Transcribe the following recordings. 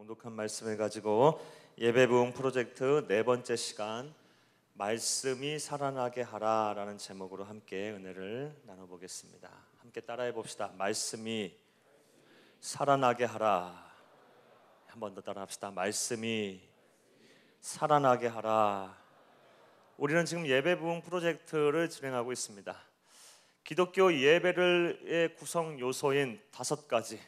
독한 말씀을 가지고 예배 부흥 프로젝트 네 번째 시간 말씀이 살아나게 하라라는 제목으로 함께 은혜를 나눠보겠습니다. 함께 따라해 봅시다. 말씀이 살아나게 하라. 한 번 더 따라합시다. 말씀이 살아나게 하라. 우리는 지금 예배 부흥 프로젝트를 진행하고 있습니다. 기독교 예배의 구성 요소인 5가지,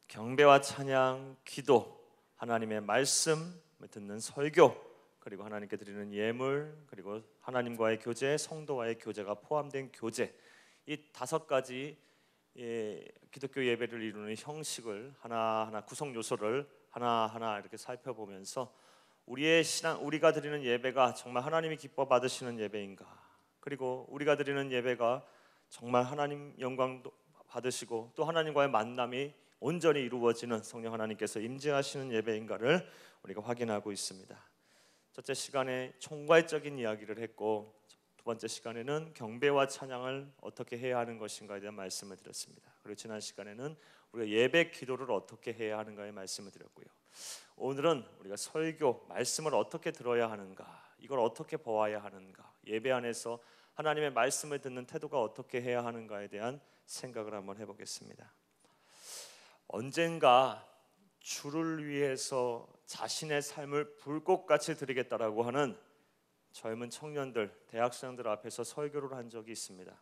경배와 찬양, 기도, 하나님의 말씀 듣는 설교, 그리고 하나님께 드리는 예물, 그리고 하나님과의 교제, 성도와의 교제가 포함된 교제, 이 5가지 기독교 예배를 이루는 형식을 하나하나, 구성 요소를 하나하나 이렇게 살펴보면서 우리의 신앙, 우리가 드리는 예배가 정말 하나님이 기뻐 받으시는 예배인가, 그리고 우리가 드리는 예배가 정말 하나님 영광 받으시고 또 하나님과의 만남이 온전히 이루어지는 성령 하나님께서 임재하시는 예배인가를 우리가 확인하고 있습니다. 첫째 시간에 총괄적인 이야기를 했고, 두 번째 시간에는 경배와 찬양을 어떻게 해야 하는 것인가에 대한 말씀을 드렸습니다. 그리고 지난 시간에는 우리가 예배 기도를 어떻게 해야 하는가에 말씀을 드렸고요. 오늘은 우리가 설교, 말씀을 어떻게 들어야 하는가, 이걸 어떻게 보아야 하는가, 예배 안에서 하나님의 말씀을 듣는 태도가 어떻게 해야 하는가에 대한 생각을 한번 해보겠습니다. 언젠가 주를 위해서 자신의 삶을 불꽃같이 드리겠다라고 하는 젊은 청년들, 대학생들 앞에서 설교를 한 적이 있습니다.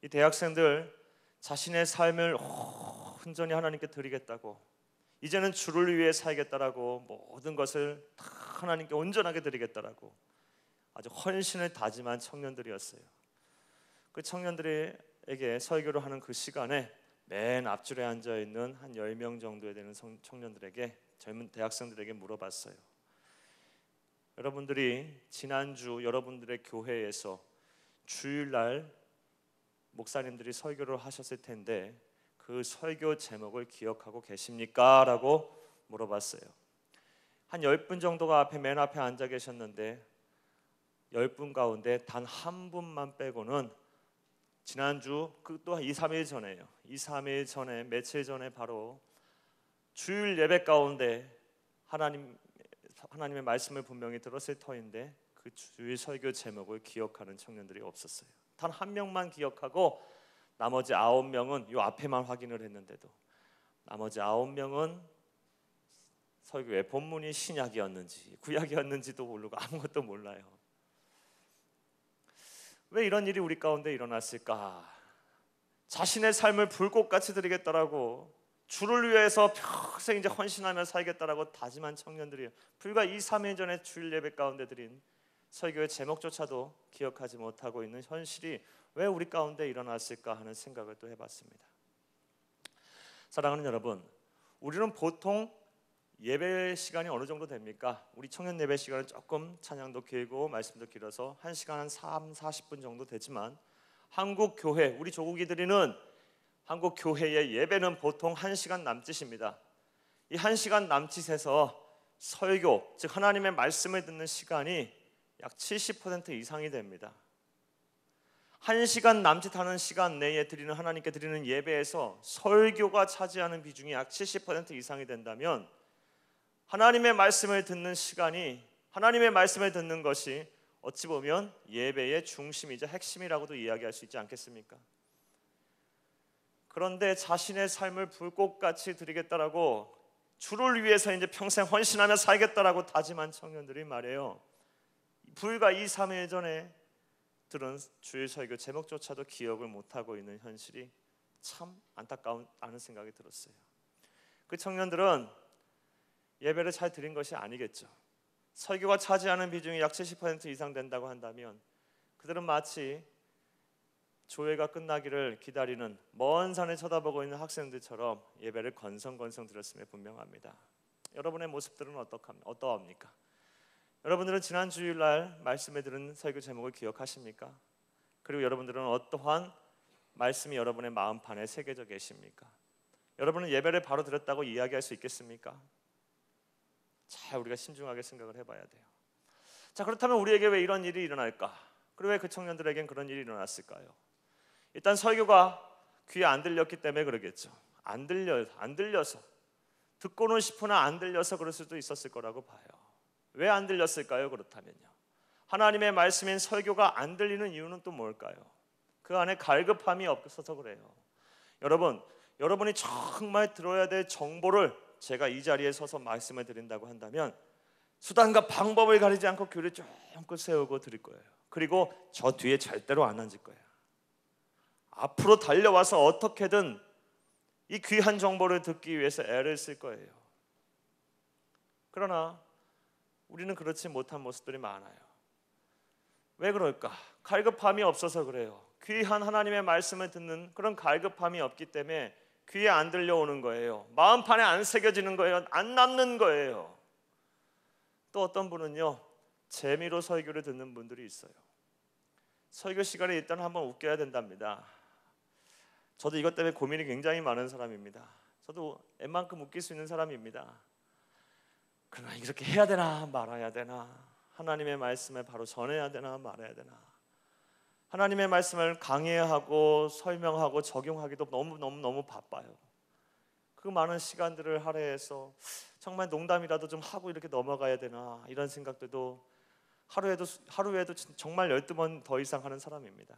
이 대학생들 자신의 삶을 온전히 하나님께 드리겠다고, 이제는 주를 위해 살겠다라고, 모든 것을 다 하나님께 온전하게 드리겠다라고 아주 헌신을 다짐한 청년들이었어요. 그 청년들에게 설교를 하는 그 시간에 맨 앞줄에 앉아있는 한 10명 정도에 되는 청년들에게, 젊은 대학생들에게 물어봤어요. 여러분들이 지난주 여러분들의 교회에서 주일날 목사님들이 설교를 하셨을 텐데 그 설교 제목을 기억하고 계십니까? 라고 물어봤어요. 한 10분 정도가 앞에 맨 앞에 앉아 계셨는데 10분 가운데 단 한 분만 빼고는 지난주 또 2-3일 전에요. 2-3일 전에, 며칠 전에 바로 주일 예배 가운데 하나님의 말씀을 분명히 들었을 터인데 그 주일 설교 제목을 기억하는 청년들이 없었어요. 단 한 명만 기억하고 나머지 9명은 이 앞에만 확인을 했는데도 나머지 9명은 설교의 본문이 신약이었는지 구약이었는지도 모르고 아무것도 몰라요. 왜 이런 일이 우리 가운데 일어났을까? 자신의 삶을 불꽃같이 드리겠다라고, 주를 위해서 평생 이제 헌신하며 살겠다라고 다짐한 청년들이 불과 2-3일 전에 주일 예배 가운데 드린 설교의 제목조차도 기억하지 못하고 있는 현실이 왜 우리 가운데 일어났을까 하는 생각을 또 해봤습니다. 사랑하는 여러분, 우리는 보통 예배 시간이 어느 정도 됩니까? 우리 청년 예배 시간은 조금 찬양도 길고 말씀도 길어서 1시간 한 30-40분 정도 되지만 한국 교회, 우리 조국이 드리는 한국 교회의 예배는 보통 1시간 남짓입니다. 이 1시간 남짓에서 설교, 즉 하나님의 말씀을 듣는 시간이 약 70% 이상이 됩니다. 1시간 남짓하는 시간 내에 드리는, 하나님께 드리는 예배에서 설교가 차지하는 비중이 약 70% 이상이 된다면 하나님의 말씀을 듣는 시간이, 하나님의 말씀을 듣는 것이 어찌 보면 예배의 중심이자 핵심이라고도 이야기할 수 있지 않겠습니까? 그런데 자신의 삶을 불꽃같이 드리겠다라고, 주를 위해서 이제 평생 헌신하며 살겠다라고 다짐한 청년들이 말이에요, 불과 2-3일 전에 들은 주일 설교 제목조차도 기억을 못하고 있는 현실이 참 안타까운 생각이 들었어요. 그 청년들은 예배를 잘 드린 것이 아니겠죠. 설교가 차지하는 비중이 약 70% 이상 된다고 한다면 그들은 마치 조회가 끝나기를 기다리는 먼 산을 쳐다보고 있는 학생들처럼 예배를 건성건성 드렸음에 분명합니다. 여러분의 모습들은 어떠합니까? 여러분들은 지난 주일날 말씀에 들은 설교 제목을 기억하십니까? 그리고 여러분들은 어떠한 말씀이 여러분의 마음판에 새겨져 계십니까? 여러분은 예배를 바로 드렸다고 이야기할 수 있겠습니까? 잘 우리가 신중하게 생각을 해봐야 돼요. 자, 그렇다면 우리에게 왜 이런 일이 일어날까? 그리고 왜 그 청년들에겐 그런 일이 일어났을까요? 일단 설교가 귀에 안 들렸기 때문에 그러겠죠. 안 들려서 듣고는 싶으나 안 들려서 그럴 수도 있었을 거라고 봐요. 왜 안 들렸을까요? 그렇다면요, 하나님의 말씀인 설교가 안 들리는 이유는 또 뭘까요? 그 안에 갈급함이 없어서 그래요. 여러분이 정말 들어야 될 정보를 제가 이 자리에 서서 말씀을 드린다고 한다면 수단과 방법을 가리지 않고 귀를 쫑긋 세우고 드릴 거예요. 그리고 저 뒤에 절대로 안 앉을 거예요. 앞으로 달려와서 어떻게든 이 귀한 정보를 듣기 위해서 애를 쓸 거예요. 그러나 우리는 그렇지 못한 모습들이 많아요. 왜 그럴까? 갈급함이 없어서 그래요. 귀한 하나님의 말씀을 듣는 그런 갈급함이 없기 때문에 귀에 안 들려오는 거예요. 마음판에 안 새겨지는 거예요. 안 남는 거예요. 또 어떤 분은요, 재미로 설교를 듣는 분들이 있어요. 설교 시간에 일단 한번 웃겨야 된답니다. 저도 이것 때문에 고민이 굉장히 많은 사람입니다. 저도 웬만큼 웃길 수 있는 사람입니다. 그러나 이렇게 해야 되나 말아야 되나, 하나님의 말씀을 바로 전해야 되나 말아야 되나, 하나님의 말씀을 강해하고 설명하고 적용하기도 너무 바빠요. 그 많은 시간들을 할애해서 정말 농담이라도 좀 하고 이렇게 넘어가야 되나, 이런 생각들도 하루에도 정말 12번 더 이상 하는 사람입니다.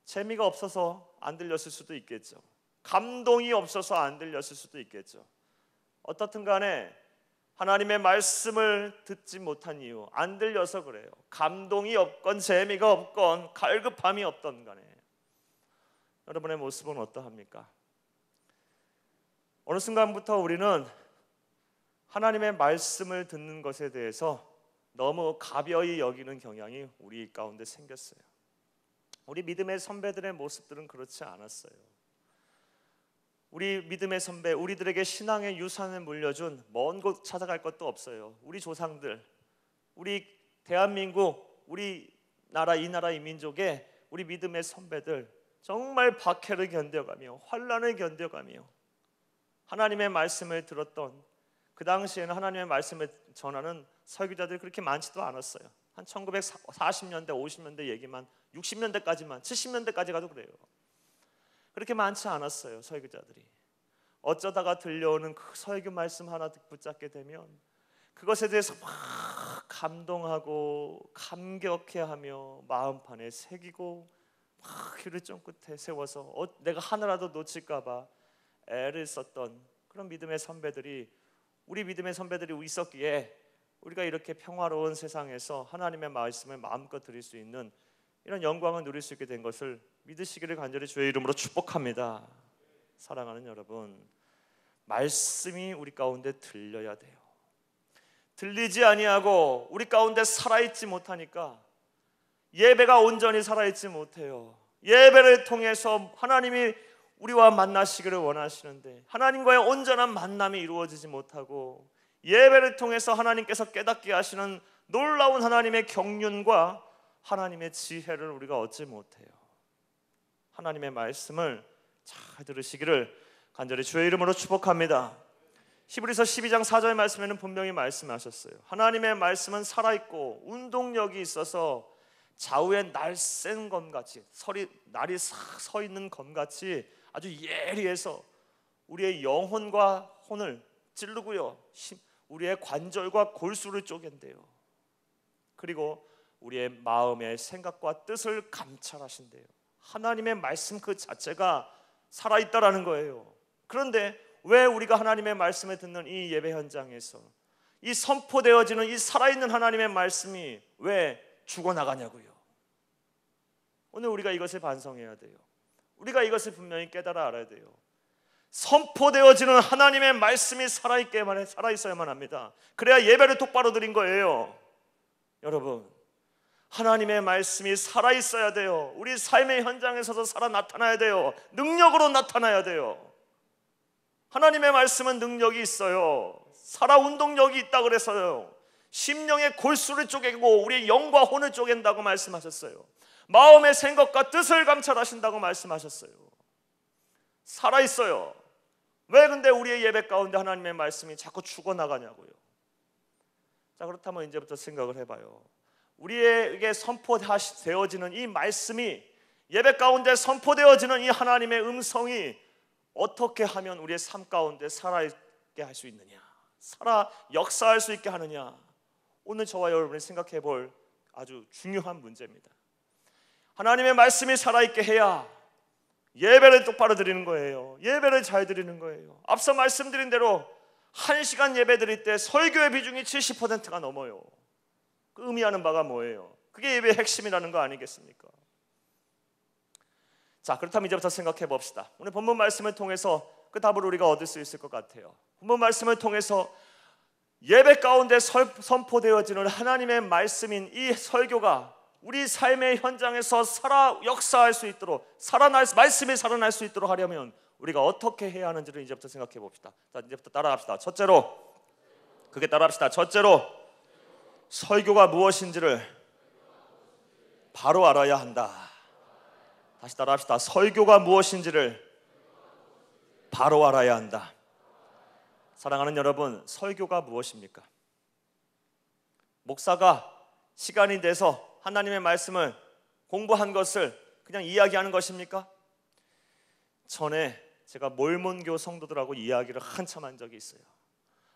재미가 없어서 안 들렸을 수도 있겠죠. 감동이 없어서 안 들렸을 수도 있겠죠. 어떻든 간에 하나님의 말씀을 듣지 못한 이유, 안 들려서 그래요. 감동이 없건 재미가 없건 갈급함이 없던 간에 여러분의 모습은 어떠합니까? 어느 순간부터 우리는 하나님의 말씀을 듣는 것에 대해서 너무 가벼이 여기는 경향이 우리 가운데 생겼어요. 우리 믿음의 선배들의 모습들은 그렇지 않았어요. 우리 믿음의 선배, 우리들에게 신앙의 유산을 물려준 먼 곳 찾아갈 것도 없어요. 우리 조상들, 우리 대한민국, 우리 나라, 이 나라, 이 민족의 우리 믿음의 선배들, 정말 박해를 견뎌가며 환난을 견뎌가며 하나님의 말씀을 들었던, 그 당시에는 하나님의 말씀을 전하는 설교자들이 그렇게 많지도 않았어요. 한 1940년대, 50년대 얘기만, 60년대까지만, 70년대까지 가도 그래요. 그렇게 많지 않았어요, 설교자들이. 어쩌다가 들려오는 그 설교 말씀 하나 붙잡게 되면 그것에 대해서 막 감동하고 감격해하며 마음판에 새기고 막 귀를 쫑긋해 세워서 내가 하나라도 놓칠까 봐 애를 썼던 그런 믿음의 선배들이, 우리 믿음의 선배들이 있었기에 우리가 이렇게 평화로운 세상에서 하나님의 말씀을 마음껏 들을 수 있는 이런 영광을 누릴 수 있게 된 것을 믿으시기를 간절히 주의 이름으로 축복합니다. 사랑하는 여러분, 말씀이 우리 가운데 들려야 돼요. 들리지 아니하고 우리 가운데 살아있지 못하니까 예배가 온전히 살아있지 못해요. 예배를 통해서 하나님이 우리와 만나시기를 원하시는데 하나님과의 온전한 만남이 이루어지지 못하고 예배를 통해서 하나님께서 깨닫게 하시는 놀라운 하나님의 경륜과 하나님의 지혜를 우리가 얻지 못해요. 하나님의 말씀을 잘 들으시기를 간절히 주의 이름으로 축복합니다. 히브리서 12장 4절 말씀에는 분명히 말씀하셨어요. 하나님의 말씀은 살아있고 운동력이 있어서 좌우에 날쌘 검같이, 날이 싹 서 있는 검같이 아주 예리해서 우리의 영혼과 혼을 찌르고요, 우리의 관절과 골수를 쪼갠대요. 그리고 우리의 마음의 생각과 뜻을 감찰하신대요. 하나님의 말씀 그 자체가 살아있다라는 거예요. 그런데 왜 우리가 하나님의 말씀을 듣는 이 예배 현장에서 이 선포되어지는 이 살아있는 하나님의 말씀이 왜 죽어나가냐고요. 오늘 우리가 이것을 반성해야 돼요. 우리가 이것을 분명히 깨달아 알아야 돼요. 선포되어지는 하나님의 말씀이 살아있어야만 합니다. 그래야 예배를 똑바로 드린 거예요. 여러분, 하나님의 말씀이 살아있어야 돼요. 우리 삶의 현장에서도 살아 나타나야 돼요. 능력으로 나타나야 돼요. 하나님의 말씀은 능력이 있어요. 살아 운동력이 있다 그래서요, 심령의 골수를 쪼개고 우리의 영과 혼을 쪼갠다고 말씀하셨어요. 마음의 생각과 뜻을 감찰하신다고 말씀하셨어요. 살아있어요. 왜 근데 우리의 예배 가운데 하나님의 말씀이 자꾸 죽어나가냐고요. 자, 그렇다면 이제부터 생각을 해봐요. 우리에게 선포되어지는 이 말씀이, 예배 가운데 선포되어지는 이 하나님의 음성이 어떻게 하면 우리의 삶 가운데 살아있게 할 수 있느냐, 살아 역사할 수 있게 하느냐, 오늘 저와 여러분이 생각해 볼 아주 중요한 문제입니다. 하나님의 말씀이 살아있게 해야 예배를 똑바로 드리는 거예요. 예배를 잘 드리는 거예요. 앞서 말씀드린 대로 1시간 예배 드릴 때 설교의 비중이 70%가 넘어요. 그 의미하는 바가 뭐예요? 그게 예배의 핵심이라는 거 아니겠습니까? 자, 그렇다면 이제부터 생각해 봅시다. 오늘 본문 말씀을 통해서 그 답을 우리가 얻을 수 있을 것 같아요. 본문 말씀을 통해서 예배 가운데 선포되어지는 하나님의 말씀인 이 설교가 우리 삶의 현장에서 역사할 수 있도록, 말씀이 살아날 수 있도록 하려면 우리가 어떻게 해야 하는지를 이제부터 생각해 봅시다. 자, 이제부터 따라갑시다. 첫째로, 설교가 무엇인지를 바로 알아야 한다. 다시 따라합시다. 설교가 무엇인지를 바로 알아야 한다. 사랑하는 여러분, 설교가 무엇입니까? 목사가 시간이 돼서 하나님의 말씀을 공부한 것을 그냥 이야기하는 것입니까? 전에 제가 몰몬교 성도들하고 이야기를 한참 한 적이 있어요.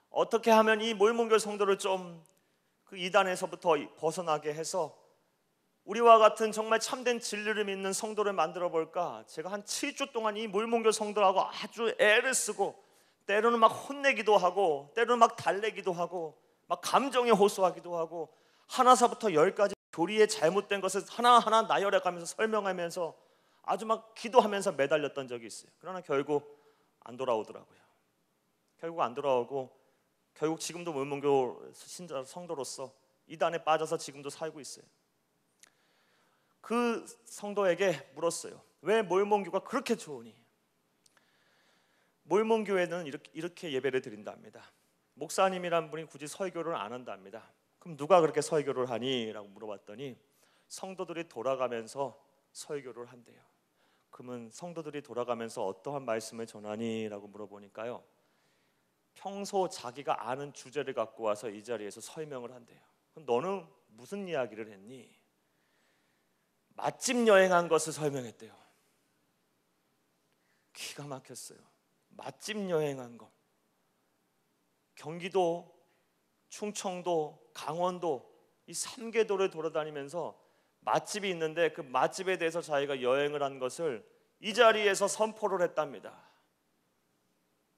어떻게 하면 이 몰몬교 성도를 좀 그 이단에서부터 벗어나게 해서 우리와 같은 정말 참된 진리를 믿는 성도를 만들어 볼까? 제가 한 7주 동안 이 몰몬교 성도들하고 아주 애를 쓰고, 때로는 막 혼내기도 하고, 때로는 막 달래기도 하고, 막 감정에 호소하기도 하고, 하나서부터 10까지 교리의 잘못된 것을 하나하나 나열해가면서 설명하면서 아주 막 기도하면서 매달렸던 적이 있어요. 그러나 결국 안 돌아오더라고요. 결국 안 돌아오고, 결국 지금도 몰몬교 신자 성도로서 이단에 빠져서 지금도 살고 있어요. 그 성도에게 물었어요. 왜 몰몬교가 그렇게 좋으니? 몰몬교회는 이렇게 예배를 드린답니다. 목사님이란 분이 굳이 설교를 안 한답니다. 그럼 누가 그렇게 설교를 하니? 라고 물어봤더니 성도들이 돌아가면서 설교를 한대요. 그러면 성도들이 돌아가면서 어떠한 말씀을 전하니? 라고 물어보니까요, 평소 자기가 아는 주제를 갖고 와서 이 자리에서 설명을 한대요. 그럼 너는 무슨 이야기를 했니? 맛집 여행한 것을 설명했대요. 기가 막혔어요. 맛집 여행한 거. 경기도, 충청도, 강원도 이 3개도를 돌아다니면서 맛집이 있는데 그 맛집에 대해서 자기가 여행을 한 것을 이 자리에서 선포를 했답니다.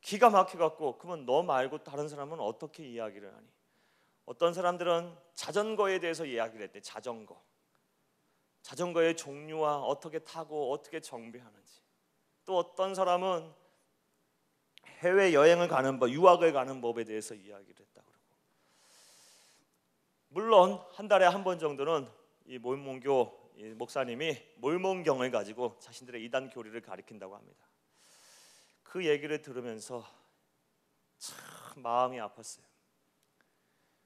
기가 막혀갖고, 그러면 너 말고 다른 사람은 어떻게 이야기를 하니? 어떤 사람들은 자전거에 대해서 이야기를 했대. 자전거의 종류와 어떻게 타고 어떻게 정비하는지. 또 어떤 사람은 해외여행을 가는 법, 유학을 가는 법에 대해서 이야기를 했다고 그러고. 물론 한 달에 한 번 정도는 이 몰몬교 목사님이 몰몬경을 가지고 자신들의 이단 교리를 가리킨다고 합니다. 그 얘기를 들으면서 참 마음이 아팠어요.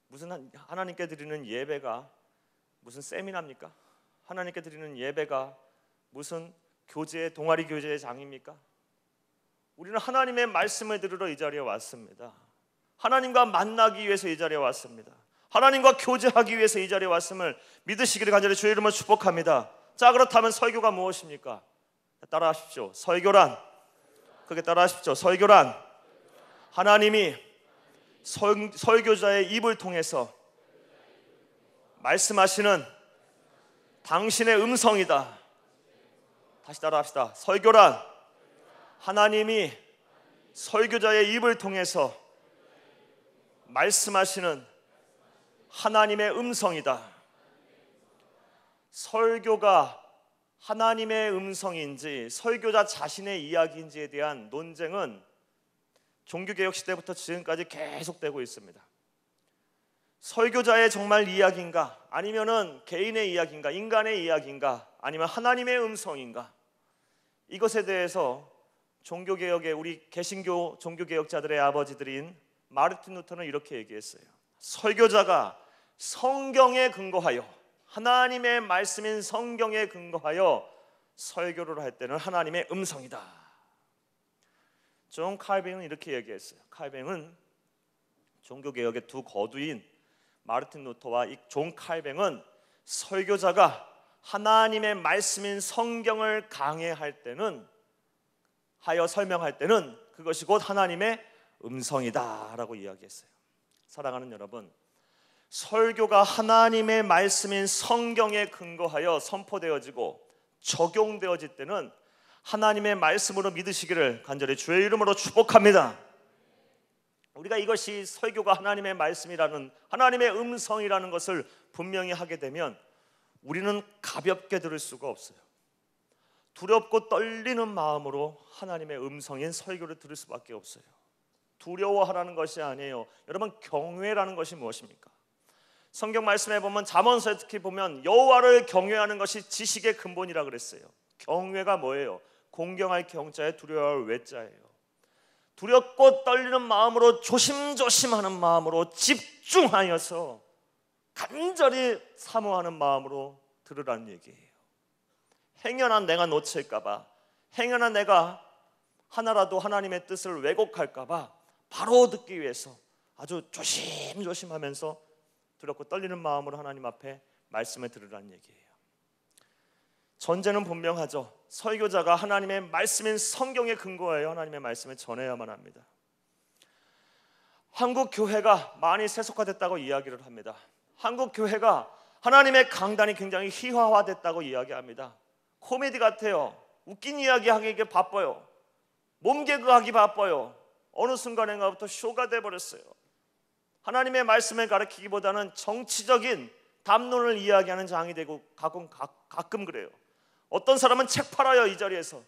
무슨 하나님께 드리는 예배가 무슨 세미나입니까? 하나님께 드리는 예배가 무슨 동아리 교제의 장입니까? 우리는 하나님의 말씀을 들으러 이 자리에 왔습니다. 하나님과 만나기 위해서 이 자리에 왔습니다. 하나님과 교제하기 위해서 이 자리에 왔음을 믿으시기를 간절히 주의 이름으로 축복합니다. 자, 그렇다면 설교가 무엇입니까? 따라하십시오. 그렇게 따라하십시오. 설교란 하나님이 설교자의 입을 통해서 말씀하시는 당신의 음성이다. 다시 따라합시다. 설교란 하나님이 설교자의 입을 통해서 말씀하시는 하나님의 음성이다. 설교가 하나님의 음성인지 설교자 자신의 이야기인지에 대한 논쟁은 종교개혁 시대부터 지금까지 계속되고 있습니다. 설교자의 정말 이야기인가? 아니면은 개인의 이야기인가? 인간의 이야기인가? 아니면 하나님의 음성인가? 이것에 대해서 종교개혁의 우리 개신교 종교개혁자들의 아버지들인 마르틴 루터는 이렇게 얘기했어요. 설교자가 성경에 근거하여, 하나님의 말씀인 성경에 근거하여 설교를 할 때는 하나님의 음성이다. 존 칼빈은 이렇게 얘기했어요. 칼빈은 종교개혁의 두 거두인 마르틴 루터와 이 존 칼빈은 설교자가 하나님의 말씀인 성경을 강해할 때는, 하여 설명할 때는 그것이 곧 하나님의 음성이다라고 이야기했어요. 사랑하는 여러분, 설교가 하나님의 말씀인 성경에 근거하여 선포되어지고 적용되어질 때는 하나님의 말씀으로 믿으시기를 간절히 주의 이름으로 축복합니다. 우리가 이것이 설교가 하나님의 말씀이라는, 하나님의 음성이라는 것을 분명히 하게 되면 우리는 가볍게 들을 수가 없어요. 두렵고 떨리는 마음으로 하나님의 음성인 설교를 들을 수밖에 없어요. 두려워하라는 것이 아니에요. 여러분, 경외라는 것이 무엇입니까? 성경 말씀에 보면, 잠언서에 특히 보면 여호와를 경외하는 것이 지식의 근본이라 그랬어요. 경외가 뭐예요? 공경할 경자에 두려워할 외자예요. 두렵고 떨리는 마음으로, 조심조심하는 마음으로, 집중하여서 간절히 사모하는 마음으로 들으라는 얘기예요. 행여나 내가 놓칠까봐, 행여나 내가 하나라도 하나님의 뜻을 왜곡할까봐 바로 듣기 위해서 아주 조심조심하면서 두렵고 떨리는 마음으로 하나님 앞에 말씀을 들으라는 얘기예요. 전제는 분명하죠. 설교자가 하나님의 말씀인 성경에 근거하여 하나님의 말씀을 전해야만 합니다. 한국 교회가 많이 세속화됐다고 이야기를 합니다. 한국 교회가 하나님의 강단이 굉장히 희화화됐다고 이야기합니다. 코미디 같아요. 웃긴 이야기 하기 바빠요. 몸개그 하기 바빠요. 어느 순간인가부터 쇼가 돼버렸어요. 하나님의 말씀을 가르치기보다는 정치적인 담론을 이야기하는 장이 되고 가끔 그래요. 어떤 사람은 책 팔아요, 이 자리에서.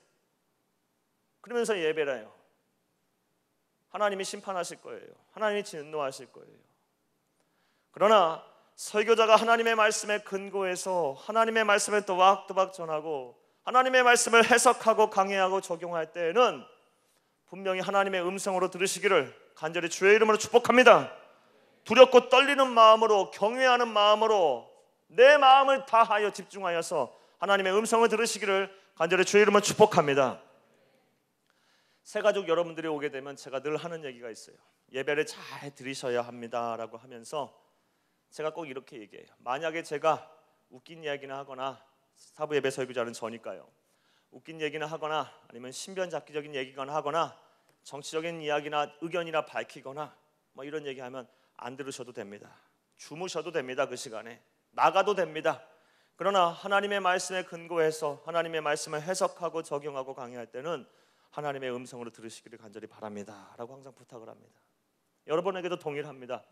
그러면서 예배를 해요. 하나님이 심판하실 거예요. 하나님이 진노하실 거예요. 그러나 설교자가 하나님의 말씀에 근거해서 하나님의 말씀을 또박또박 전하고 하나님의 말씀을 해석하고 강해하고 적용할 때에는 분명히 하나님의 음성으로 들으시기를 간절히 주의 이름으로 축복합니다. 두렵고 떨리는 마음으로, 경외하는 마음으로 내 마음을 다하여 집중하여서 하나님의 음성을 들으시기를 간절히 주의 이름으로 축복합니다. 새가족 여러분들이 오게 되면 제가 늘 하는 얘기가 있어요. 예배를 잘 들으셔야 합니다라고 하면서 제가 꼭 이렇게 얘기해요. 만약에 제가 웃긴 이야기나 하거나, 사부 예배 설교자는 저니까요, 웃긴 얘기나 하거나 아니면 신변잡기적인 얘기거나 하거나 정치적인 이야기나 의견이나 밝히거나 뭐 이런 얘기하면 안 들으셔도 됩니다. 주무셔도 됩니다. 그 시간에 나가도 됩니다. 그러나 하나님의 말씀에 근거해서 하나님의 말씀을 해석하고 적용하고 강의할 때는 하나님의 음성으로 들으시기를 간절히 바랍니다 라고 항상 부탁을 합니다. 여러분에게도 동일합니다.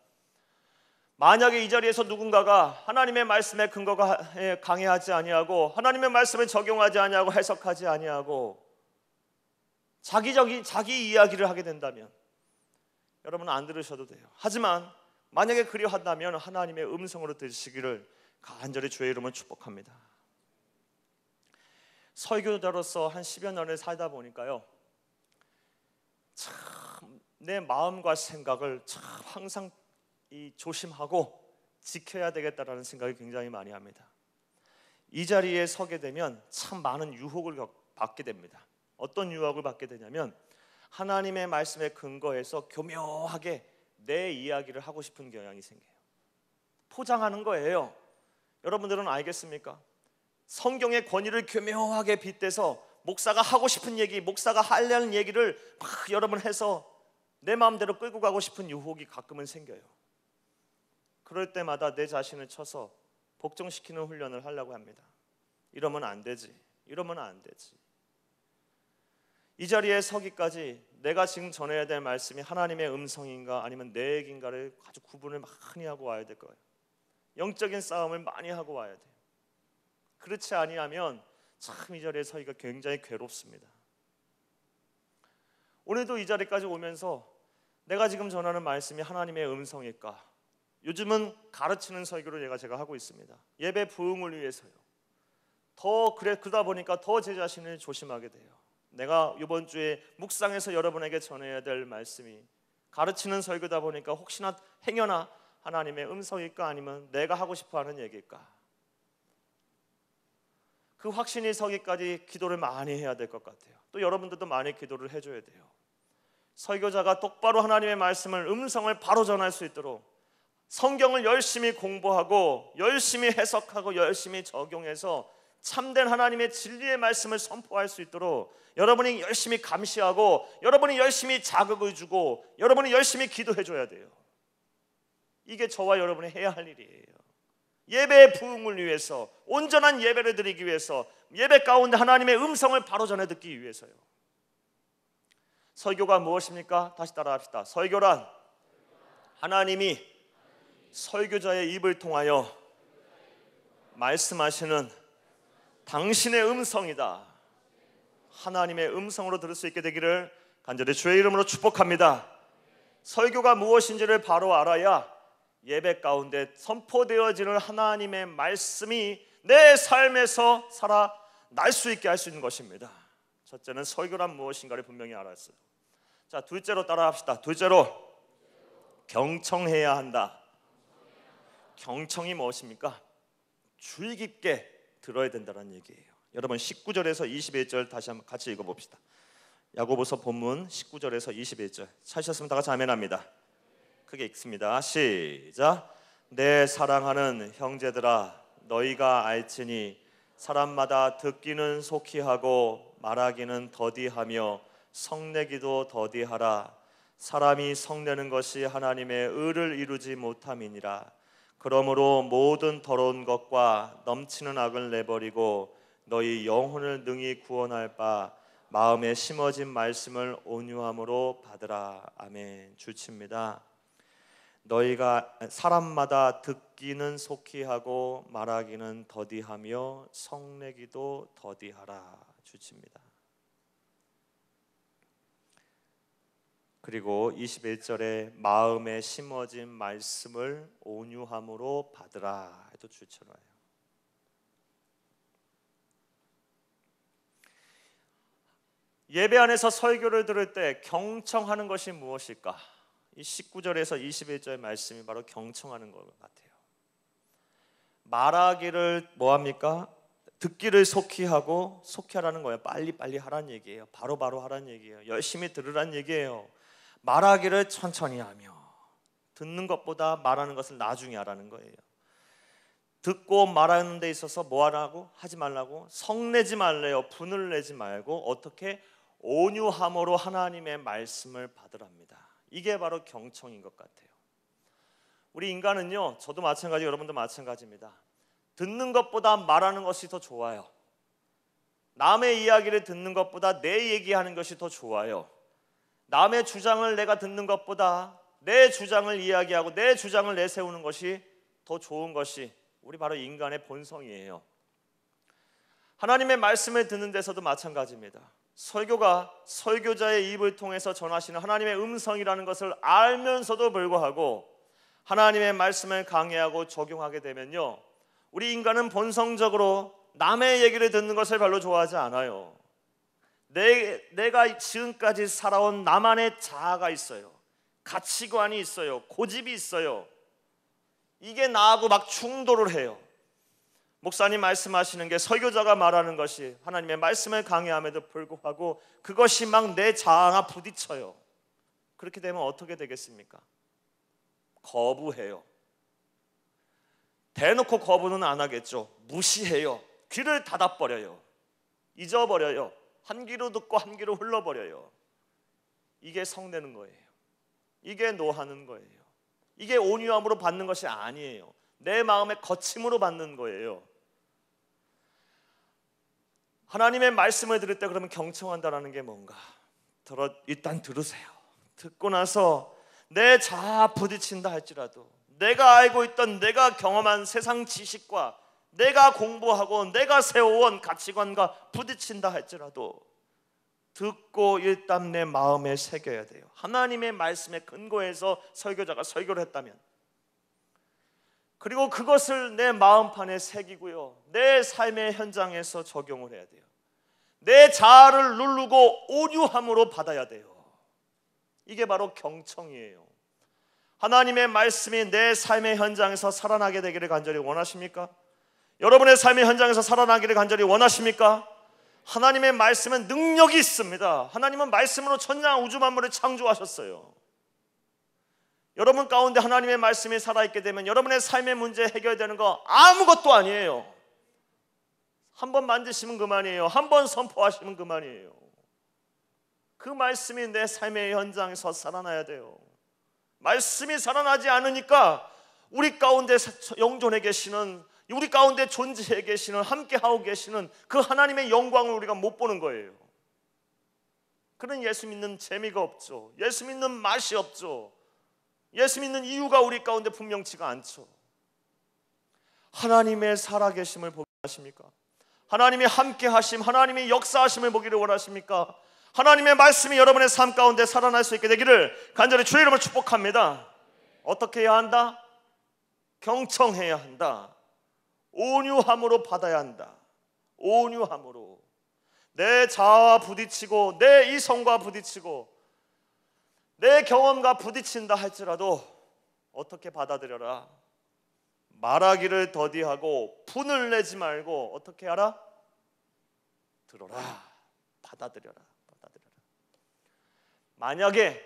만약에 이 자리에서 누군가가 하나님의 말씀에 근거가 강해하지 아니하고 하나님의 말씀을 적용하지 아니하고 해석하지 아니하고 자기 이야기를 하게 된다면 여러분은 안 들으셔도 돼요. 하지만 만약에 그리한다면 하나님의 음성으로 들으시기를 간절히 주의 이름을 축복합니다. 설교자로서 한 10여 년을 살다 보니까요, 참 내 마음과 생각을 참 항상 조심하고 지켜야 되겠다라는 생각이 굉장히 많이 합니다. 이 자리에 서게 되면 참 많은 유혹을 받게 됩니다. 어떤 유혹을 받게 되냐면 하나님의 말씀에 근거해서 교묘하게 내 이야기를 하고 싶은 경향이 생겨요. 포장하는 거예요. 여러분들은 알겠습니까? 성경의 권위를 교묘하게 빗대서 목사가 하고 싶은 얘기, 목사가 하려는 얘기를 막 여러분 해서 내 마음대로 끌고 가고 싶은 유혹이 가끔은 생겨요. 그럴 때마다 내 자신을 쳐서 복종시키는 훈련을 하려고 합니다. 이러면 안 되지, 이러면 안 되지. 이 자리에 서기까지 내가 지금 전해야 될 말씀이 하나님의 음성인가 아니면 내 얘기인가를 아주 구분을 많이 하고 와야 될 거예요. 영적인 싸움을 많이 하고 와야 돼요. 그렇지 아니하면 참 이 자리에 서기가 굉장히 괴롭습니다. 오늘도 이 자리까지 오면서 내가 지금 전하는 말씀이 하나님의 음성일까? 요즘은 가르치는 설교를 제가 하고 있습니다. 예배 부흥을 위해서요. 그러다 보니까 더 제 자신을 조심하게 돼요. 내가 이번 주에 묵상해서 여러분에게 전해야 될 말씀이 가르치는 설교다 보니까 혹시나 행여나 하나님의 음성일까 아니면 내가 하고 싶어하는 얘기일까? 그 확신이 서기까지 기도를 많이 해야 될 것 같아요. 또 여러분들도 많이 기도를 해줘야 돼요. 설교자가 똑바로 하나님의 말씀을, 음성을 바로 전할 수 있도록 성경을 열심히 공부하고 열심히 해석하고 열심히 적용해서 참된 하나님의 진리의 말씀을 선포할 수 있도록 여러분이 열심히 감시하고 여러분이 열심히 자극을 주고 여러분이 열심히 기도해 줘야 돼요. 이게 저와 여러분이 해야 할 일이에요. 예배의 부흥을 위해서, 온전한 예배를 드리기 위해서, 예배 가운데 하나님의 음성을 바로 전해 듣기 위해서요. 설교가 무엇입니까? 다시 따라합시다. 설교란 하나님이 설교자의 입을 통하여 말씀하시는 당신의 음성이다. 하나님의 음성으로 들을 수 있게 되기를 간절히 주의 이름으로 축복합니다. 설교가 무엇인지를 바로 알아야 예배 가운데 선포되어지는 하나님의 말씀이 내 삶에서 살아날 수 있게 할 수 있는 것입니다. 첫째는 설교란 무엇인가를 분명히 알았어요. 자, 둘째로 따라합시다. 둘째로 경청해야 한다. 경청이 무엇입니까? 주의 깊게 들어야 된다는 얘기예요. 여러분 19절에서 21절 다시 한번 같이 읽어봅시다. 야고보서 본문 19절에서 21절 찾으셨으면 다 같이 아멘합니다. 크게 읽습니다. 시작. 내 사랑하는 형제들아, 너희가 알지니 사람마다 듣기는 속히 하고 말하기는 더디하며 성내기도 더디하라. 사람이 성내는 것이 하나님의 의를 이루지 못함이니라. 그러므로 모든 더러운 것과 넘치는 악을 내버리고 너희 영혼을 능히 구원할 바 마음에 심어진 말씀을 온유함으로 받으라. 아멘. 주칩니다. 너희가 사람마다 듣기는 속히 하고 말하기는 더디하며 성내기도 더디하라. 주칩니다. 그리고 21절에 마음에 심어진 말씀을 온유함으로 받으라 해도 주쳐놔요. 예배 안에서 설교를 들을 때 경청하는 것이 무엇일까? 이 19절에서 21절 말씀이 바로 경청하는 것 같아요. 말하기를 뭐합니까? 듣기를 속히 하고, 속히 하라는 거예요. 빨리빨리 하라는 얘기예요. 바로바로 하라는 얘기예요. 열심히 들으라는 얘기예요. 말하기를 천천히 하며, 듣는 것보다 말하는 것을 나중에 하라는 거예요. 듣고 말하는 데 있어서 뭐 하라고? 하지 말라고? 성내지 말래요. 분을 내지 말고 어떻게? 온유함으로 하나님의 말씀을 받으랍니다. 이게 바로 경청인 것 같아요. 우리 인간은요, 저도 마찬가지, 여러분도 마찬가지입니다. 듣는 것보다 말하는 것이 더 좋아요. 남의 이야기를 듣는 것보다 내 얘기하는 것이 더 좋아요. 남의 주장을 내가 듣는 것보다 내 주장을 이야기하고 내 주장을 내세우는 것이 더 좋은 것이 우리 바로 인간의 본성이에요. 하나님의 말씀을 듣는 데서도 마찬가지입니다. 설교가 설교자의 입을 통해서 전하시는 하나님의 음성이라는 것을 알면서도 불구하고 하나님의 말씀을 강해하고 적용하게 되면요, 우리 인간은 본성적으로 남의 얘기를 듣는 것을 별로 좋아하지 않아요. 내가 지금까지 살아온 나만의 자아가 있어요. 가치관이 있어요. 고집이 있어요. 이게 나하고 막 충돌을 해요. 목사님 말씀하시는 게, 설교자가 말하는 것이 하나님의 말씀을 강해함에도 불구하고 그것이 막 내 자아와 부딪혀요. 그렇게 되면 어떻게 되겠습니까? 거부해요. 대놓고 거부는 안 하겠죠. 무시해요. 귀를 닫아버려요. 잊어버려요. 한 귀로 듣고 한 귀로 흘러버려요. 이게 성내는 거예요. 이게 노하는 거예요. 이게 온유함으로 받는 것이 아니에요. 내 마음의 거침으로 받는 거예요. 하나님의 말씀을 들을 때 그러면 경청한다는 게 뭔가? 일단 들으세요. 듣고 나서 내 자아 부딪힌다 할지라도, 내가 알고 있던, 내가 경험한 세상 지식과 내가 공부하고 내가 세워온 가치관과 부딪힌다 할지라도 듣고 일단 내 마음에 새겨야 돼요. 하나님의 말씀에 근거해서 설교자가 설교를 했다면, 그리고 그것을 내 마음판에 새기고요, 내 삶의 현장에서 적용을 해야 돼요. 내 자아를 누르고 온유함으로 받아야 돼요. 이게 바로 경청이에요. 하나님의 말씀이 내 삶의 현장에서 살아나게 되기를 간절히 원하십니까? 여러분의 삶의 현장에서 살아나기를 간절히 원하십니까? 하나님의 말씀은 능력이 있습니다. 하나님은 말씀으로 천장 우주 만물을 창조하셨어요. 여러분 가운데 하나님의 말씀이 살아있게 되면 여러분의 삶의 문제 해결되는 거 아무것도 아니에요. 한 번 만드시면 그만이에요. 한 번 선포하시면 그만이에요. 그 말씀이 내 삶의 현장에서 살아나야 돼요. 말씀이 살아나지 않으니까 우리 가운데 영존해 계시는, 우리 가운데 존재해 계시는, 함께하고 계시는 그 하나님의 영광을 우리가 못 보는 거예요. 그런 예수 믿는 재미가 없죠. 예수 믿는 맛이 없죠. 예수 믿는 이유가 우리 가운데 분명치가 않죠. 하나님의 살아계심을 보기 원하십니까? 하나님의 함께하심, 하나님의 역사하심을 보기를 원하십니까? 하나님의 말씀이 여러분의 삶 가운데 살아날 수 있게 되기를 간절히 주의 이름으로 축복합니다. 어떻게 해야 한다? 경청해야 한다. 온유함으로 받아야 한다. 온유함으로. 내 자아와 부딪히고 내 이성과 부딪히고 내 경험과 부딪힌다 할지라도 어떻게 받아들여라. 말하기를 더디하고 분을 내지 말고 어떻게 하라? 들어라. 받아들여라. 받아들여라. 만약에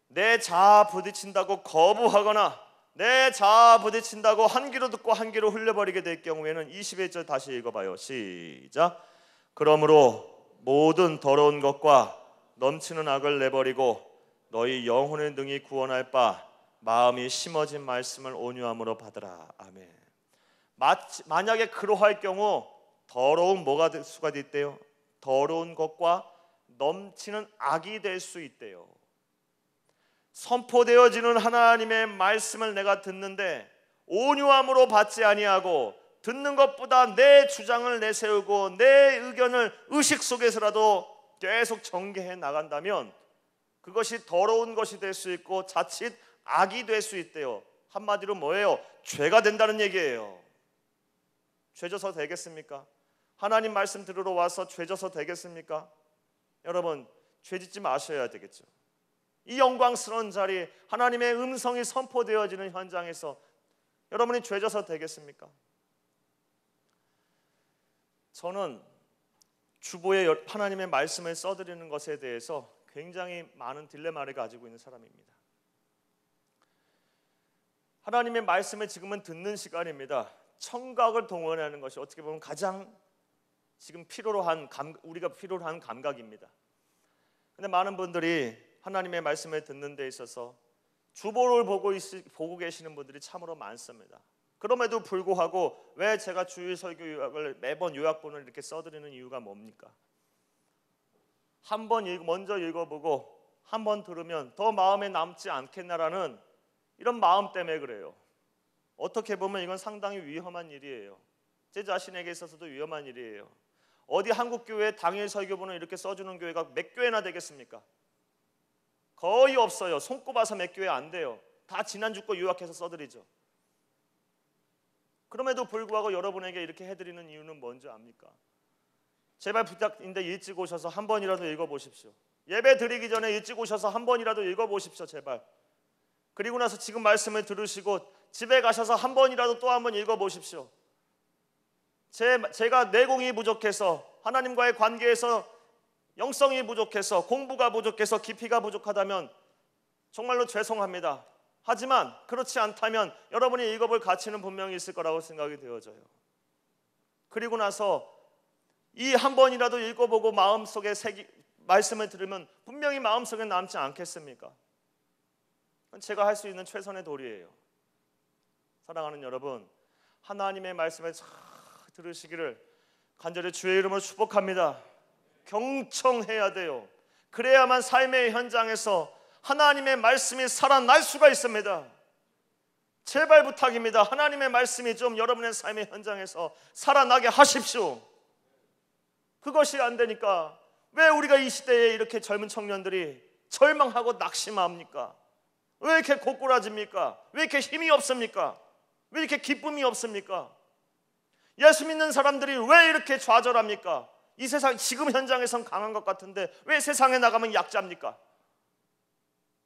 내 자아 부딪힌다고 거부하거나 내 자아 부딪힌다고 한 귀로 듣고 한 귀로 흘려버리게 될 경우에는 21절 다시 읽어봐요. 시작. 그러므로 모든 더러운 것과 넘치는 악을 내버리고 너희 영혼을 능히 구원할 바 마음이 심어진 말씀을 온유함으로 받으라. 아멘. 만약에 그러할 경우 더러운 뭐가 될 수가 있대요? 더러운 것과 넘치는 악이 될 수 있대요. 선포되어지는 하나님의 말씀을 내가 듣는데 온유함으로 받지 아니하고 듣는 것보다 내 주장을 내세우고 내 의견을 의식 속에서라도 계속 전개해 나간다면 그것이 더러운 것이 될 수 있고 자칫 악이 될 수 있대요. 한마디로 뭐예요? 죄가 된다는 얘기예요. 죄져서 되겠습니까? 하나님 말씀 들으러 와서 죄져서 되겠습니까? 여러분, 죄짓지 마셔야 되겠죠. 이 영광스러운 자리, 하나님의 음성이 선포되어지는 현장에서 여러분이 죄져서 되겠습니까? 저는 주보에 하나님의 말씀을 써드리는 것에 대해서 굉장히 많은 딜레마를 가지고 있는 사람입니다. 하나님의 말씀을 지금은 듣는 시간입니다. 청각을 동원하는 것이 어떻게 보면 가장 지금 우리가 필요로 한 감각입니다. 근데 많은 분들이 하나님의 말씀을 듣는 데 있어서 주보를 보고 계시는 분들이 참으로 많습니다. 그럼에도 불구하고 왜 제가 주일 설교 요약을 매번 요약본을 이렇게 써드리는 이유가 뭡니까? 먼저 읽어보고 한 번 들으면 더 마음에 남지 않겠나라는 이런 마음 때문에 그래요. 어떻게 보면 이건 상당히 위험한 일이에요. 제 자신에게 있어서도 위험한 일이에요. 어디 한국 교회 당일 설교본을 이렇게 써주는 교회가 몇 교회나 되겠습니까? 거의 없어요. 손꼽아서 몇 교회 안 돼요. 다 지난주 거 요약해서 써드리죠. 그럼에도 불구하고 여러분에게 이렇게 해드리는 이유는 뭔지 압니까? 제발 부탁인데 일찍 오셔서 한 번이라도 읽어보십시오. 예배 드리기 전에 일찍 오셔서 한 번이라도 읽어보십시오. 제발. 그리고 나서 지금 말씀을 들으시고 집에 가셔서 한 번이라도 또 한 번 읽어보십시오. 제가 내공이 부족해서 하나님과의 관계에서 영성이 부족해서 공부가 부족해서 깊이가 부족하다면 정말로 죄송합니다. 하지만 그렇지 않다면 여러분이 읽어볼 가치는 분명히 있을 거라고 생각이 되어져요. 그리고 나서 이 한 번이라도 읽어보고 마음속에 말씀을 들으면 분명히 마음속에 남지 않겠습니까? 제가 할 수 있는 최선의 도리예요. 사랑하는 여러분, 하나님의 말씀을 잘 들으시기를 간절히 주의 이름으로 축복합니다. 경청해야 돼요. 그래야만 삶의 현장에서 하나님의 말씀이 살아날 수가 있습니다. 제발 부탁입니다. 하나님의 말씀이 좀 여러분의 삶의 현장에서 살아나게 하십시오. 그것이 안 되니까 왜 우리가 이 시대에 이렇게 젊은 청년들이 절망하고 낙심합니까? 왜 이렇게 고꾸라집니까? 왜 이렇게 힘이 없습니까? 왜 이렇게 기쁨이 없습니까? 예수 믿는 사람들이 왜 이렇게 좌절합니까? 이 세상 지금 현장에선 강한 것 같은데 왜 세상에 나가면 약자입니까?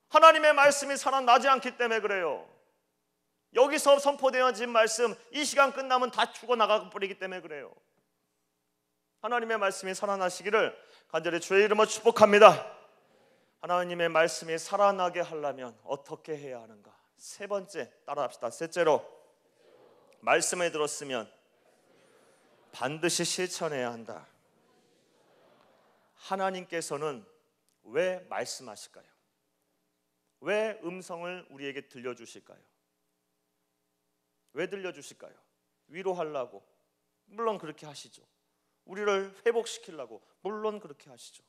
하나님의 말씀이 살아나지 않기 때문에 그래요. 여기서 선포되어진 말씀 이 시간 끝나면 다 죽어나가 버리기 때문에 그래요. 하나님의 말씀이 살아나시기를 간절히 주의 이름으로 축복합니다. 하나님의 말씀이 살아나게 하려면 어떻게 해야 하는가? 세 번째 따라합시다. 셋째로 말씀을 들었으면 반드시 실천해야 한다. 하나님께서는 왜 말씀하실까요? 왜 음성을 우리에게 들려주실까요? 왜 들려주실까요? 위로하려고? 물론 그렇게 하시죠. 우리를 회복시키려고? 물론 그렇게 하시죠.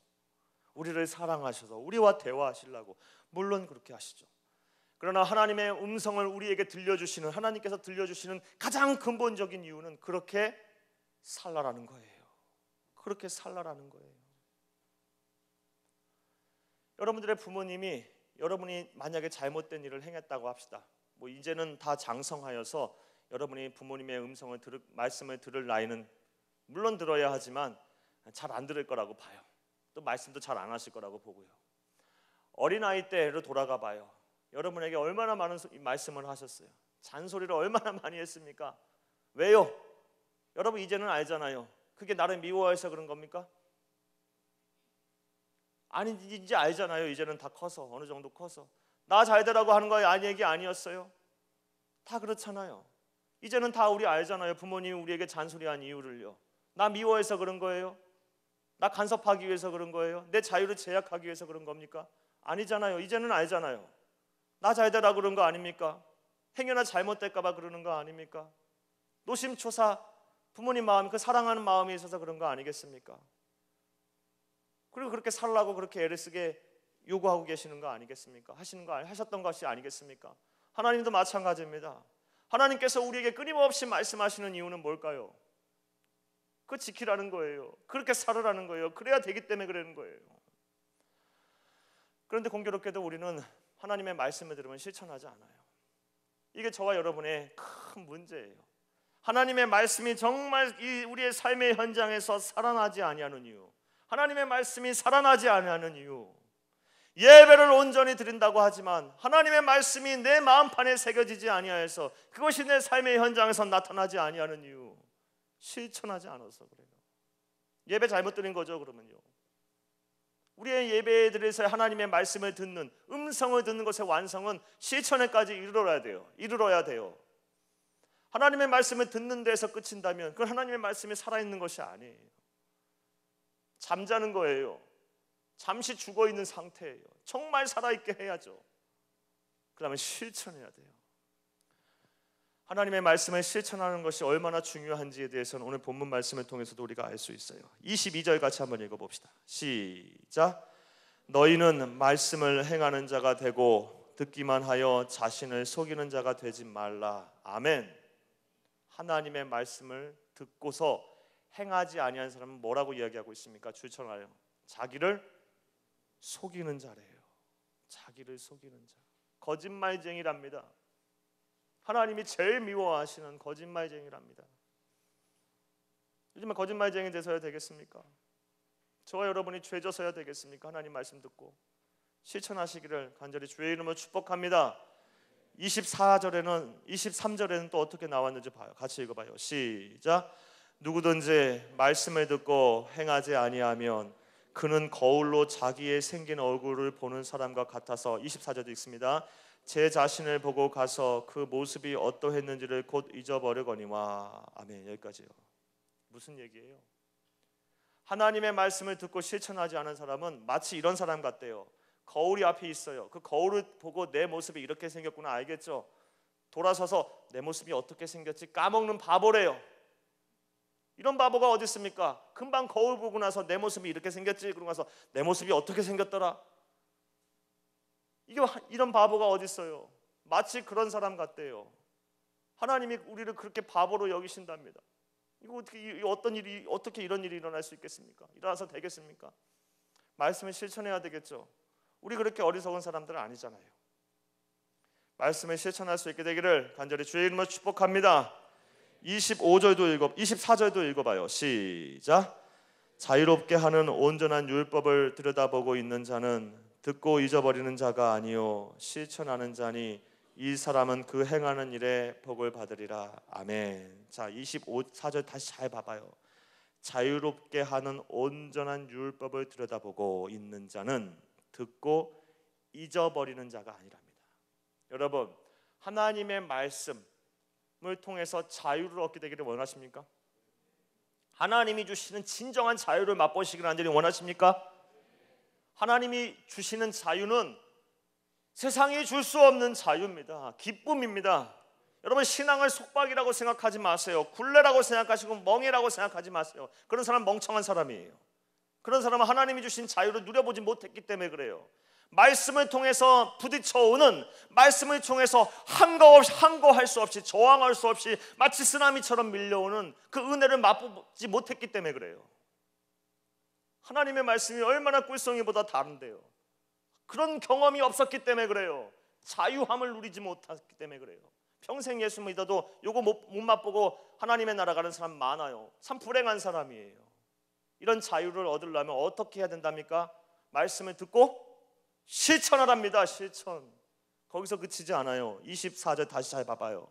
우리를 사랑하셔서 우리와 대화하시려고? 물론 그렇게 하시죠. 그러나 하나님의 음성을 우리에게 들려주시는, 하나님께서 들려주시는 가장 근본적인 이유는 그렇게 살라라는 거예요. 그렇게 살라라는 거예요. 여러분들의 부모님이 여러분이 만약에 잘못된 일을 행했다고 합시다. 뭐 이제는 다 장성하여서 여러분이 부모님의 말씀을 들을 나이는 물론 들어야 하지만 잘 안 들을 거라고 봐요. 또 말씀도 잘 안 하실 거라고 보고요. 어린아이 때로 돌아가 봐요. 여러분에게 얼마나 많은 말씀을 하셨어요. 잔소리를 얼마나 많이 했습니까? 왜요? 여러분 이제는 알잖아요. 그게 나를 미워해서 그런 겁니까? 아니, 이제 알잖아요. 이제는 다 커서, 어느 정도 커서 나 잘되라고 하는 거 얘기 아니었어요? 다 그렇잖아요. 이제는 다 우리 알잖아요. 부모님이 우리에게 잔소리한 이유를요. 나 미워해서 그런 거예요? 나 간섭하기 위해서 그런 거예요? 내 자유를 제약하기 위해서 그런 겁니까? 아니잖아요. 이제는 알잖아요. 나 잘되라고 그런 거 아닙니까? 행여나 잘못될까 봐 그러는 거 아닙니까? 노심초사 부모님 마음, 그 사랑하는 마음이 있어서 그런 거 아니겠습니까? 그리고 그렇게 살라고 그렇게 애를 쓰게 요구하고 계시는 거 아니겠습니까? 하셨던 것이 아니겠습니까? 하나님도 마찬가지입니다. 하나님께서 우리에게 끊임없이 말씀하시는 이유는 뭘까요? 그거 지키라는 거예요. 그렇게 살으라는 거예요. 그래야 되기 때문에 그러는 거예요. 그런데 공교롭게도 우리는 하나님의 말씀을 들으면 실천하지 않아요. 이게 저와 여러분의 큰 문제예요. 하나님의 말씀이 정말 우리의 삶의 현장에서 살아나지 아니하는 이유, 하나님의 말씀이 살아나지 아니하는 이유, 예배를 온전히 드린다고 하지만 하나님의 말씀이 내 마음판에 새겨지지 아니하여서 그것이 내 삶의 현장에서 나타나지 아니하는 이유, 실천하지 않아서 그래요. 예배 잘못 드린 거죠. 그러면요, 우리의 예배들에서 하나님의 말씀을 듣는, 음성을 듣는 것의 완성은 실천에까지 이르러야 돼요. 하나님의 말씀을 듣는 데서 끝인다면 그건 하나님의 말씀이 살아있는 것이 아니에요. 잠자는 거예요. 잠시 죽어있는 상태예요. 정말 살아있게 해야죠. 그러면 실천해야 돼요. 하나님의 말씀을 실천하는 것이 얼마나 중요한지에 대해서는 오늘 본문 말씀을 통해서도 우리가 알 수 있어요. 22절 같이 한번 읽어봅시다. 시작. 너희는 말씀을 행하는 자가 되고 듣기만 하여 자신을 속이는 자가 되지 말라. 아멘. 하나님의 말씀을 듣고서 행하지 아니한 사람은 뭐라고 이야기하고 있습니까? 추천하여 자기를 속이는 자래요. 자기를 속이는 자, 거짓말쟁이랍니다. 하나님이 제일 미워하시는 거짓말쟁이랍니다. 요즘에 거짓말쟁이 돼서야 되겠습니까? 저와 여러분이 죄져서야 되겠습니까? 하나님 말씀 듣고 실천하시기를 간절히 주의 이름으로 축복합니다. 23절에는 또 어떻게 나왔는지 봐요. 같이 읽어봐요. 시작. 누구든지 말씀을 듣고 행하지 아니하면 그는 거울로 자기의 생긴 얼굴을 보는 사람과 같아서 24절도 읽습니다. 제 자신을 보고 가서 그 모습이 어떠했는지를 곧 잊어버리거니와. 아멘. 여기까지요. 무슨 얘기예요? 하나님의 말씀을 듣고 실천하지 않은 사람은 마치 이런 사람 같대요. 거울이 앞에 있어요. 그 거울을 보고 내 모습이 이렇게 생겼구나 알겠죠? 돌아서서 내 모습이 어떻게 생겼지 까먹는 바보래요. 이런 바보가 어디 있습니까? 금방 거울 보고 나서 내 모습이 이렇게 생겼지 그러고 나서 내 모습이 어떻게 생겼더라. 이런 바보가 어디 있어요? 마치 그런 사람 같대요. 하나님이 우리를 그렇게 바보로 여기신답니다. 이거 어떻게 이런 일이 일어날 수 있겠습니까? 일어나서 되겠습니까? 말씀을 실천해야 되겠죠. 우리 그렇게 어리석은 사람들은 아니잖아요. 말씀을 실천할 수 있게 되기를 간절히 주의 이름으로 축복합니다. 24절도 읽어봐요. 시작. 자유롭게 하는 온전한 율법을 들여다보고 있는 자는 듣고 잊어버리는 자가 아니요 실천하는 자니 이 사람은 그 행하는 일에 복을 받으리라. 아멘. 자, 24절 다시 잘 봐봐요. 자유롭게 하는 온전한 율법을 들여다보고 있는 자는 듣고 잊어버리는 자가 아니랍니다. 여러분, 하나님의 말씀을 통해서 자유를 얻게 되기를 원하십니까? 하나님이 주시는 진정한 자유를 맛보시길 간절히 원하십니까? 하나님이 주시는 자유는 세상이 줄 수 없는 자유입니다. 기쁨입니다. 여러분, 신앙을 속박이라고 생각하지 마세요. 굴레라고 생각하시고 멍해라고 생각하지 마세요. 그런 사람 멍청한 사람이에요. 그런 사람은 하나님이 주신 자유를 누려보지 못했기 때문에 그래요. 말씀을 통해서 부딪혀오는, 말씀을 통해서 항거할 수 없이, 저항할 수 없이 마치 쓰나미처럼 밀려오는 그 은혜를 맛보지 못했기 때문에 그래요. 하나님의 말씀이 얼마나 꿀송이보다 다른데요. 그런 경험이 없었기 때문에 그래요. 자유함을 누리지 못했기 때문에 그래요. 평생 예수 믿어도 요거 못 맛보고 하나님의 나라 가는 사람 많아요. 참 불행한 사람이에요. 이런 자유를 얻으려면 어떻게 해야 된답니까? 말씀을 듣고 실천하랍니다. 실천. 거기서 그치지 않아요. 24절 다시 잘 봐봐요.